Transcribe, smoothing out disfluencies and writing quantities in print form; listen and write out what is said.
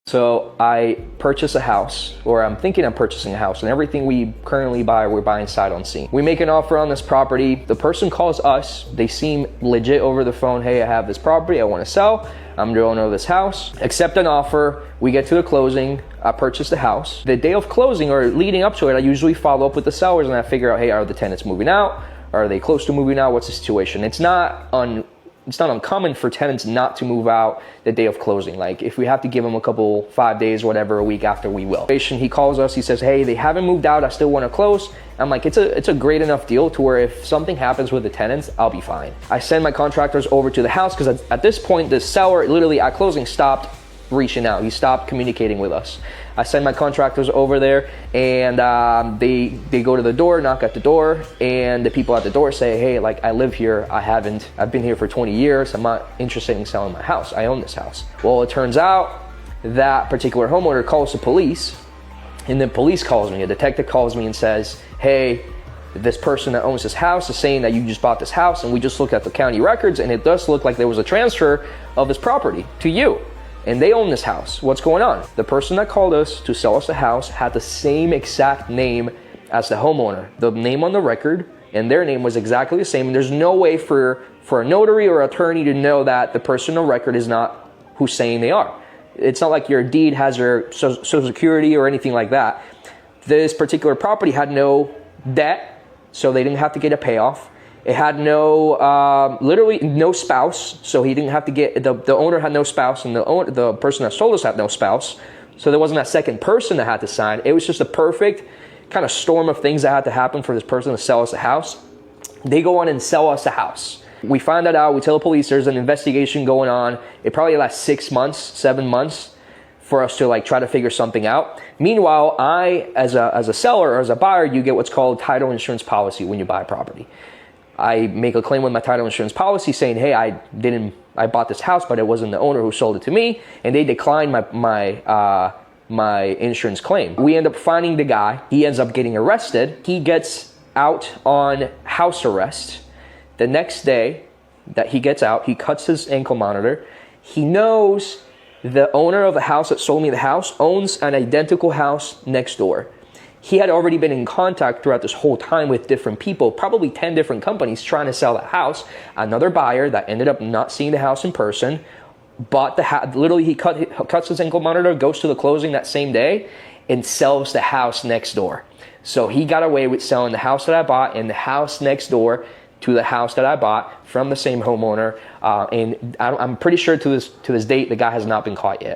So I purchase a house, or I'm thinking of purchasing a house, and everything we currently buy, we're buying sight unseen. We make an offer on this property. The person calls us. They seem legit over the phone. Hey, I have this property I want to sell. I'm the owner of this house. Accept an offer. We get to the closing. I purchase the house. The day of closing or leading up to it, I usually follow up with the sellers and I figure out, hey, are the tenants moving out? Are they close to moving out? What's the situation? It's not uncommon for tenants not to move out the day of closing. Like if we have to give them 5 days, whatever, a week after, we will. He calls us, he says, hey, they haven't moved out, I still want to close. I'm like, it's a great enough deal to where if something happens with the tenants, I'll be fine. I send my contractors over to the house because at this point, the seller literally at closing stopped reaching out. He stopped communicating with us. I send my contractors over there and they go to the door, knock at the door, and the people at the door say, hey, like I live here. I've been here for 20 years. I'm not interested in selling my house. I own this house. Well, it turns out that particular homeowner calls the police, and the police calls me. A detective calls me and says, hey, this person that owns this house is saying that you just bought this house, and we just looked at the county records and it does look like there was a transfer of this property to you. And they own this house. What's going on? The person that called us to sell us the house had the same exact name as the homeowner. The name on the record and their name was exactly the same. And there's no way for a notary or attorney to know that the person on record is not who's saying they are. It's not like your deed has your social security or anything like that. This particular property had no debt, so they didn't have to get a payoff. It had literally no spouse, so he didn't have to get, the owner had no spouse, and the person that sold us had no spouse, so there wasn't that second person that had to sign. It was just a perfect kind of storm of things that had to happen for this person to sell us a house. They go on and sell us a house. We find that out, we tell the police there's an investigation going on. It probably lasts 6 months, 7 months for us to like try to figure something out. Meanwhile, I, as a seller or as a buyer, you get what's called title insurance policy when you buy a property. I make a claim with my title insurance policy saying, hey, I bought this house, but it wasn't the owner who sold it to me, and they declined my insurance claim. We end up finding the guy. He ends up getting arrested. He gets out on house arrest. The next day that he gets out, he cuts his ankle monitor. He knows the owner of the house that sold me the house owns an identical house next door. He had already been in contact throughout this whole time with different people, probably 10 different companies trying to sell that house. Another buyer that ended up not seeing the house in person, bought the house. Literally, he cuts his ankle monitor, goes to the closing that same day, and sells the house next door. So he got away with selling the house that I bought and the house next door to the house that I bought from the same homeowner. And I'm pretty sure to this date, the guy has not been caught yet.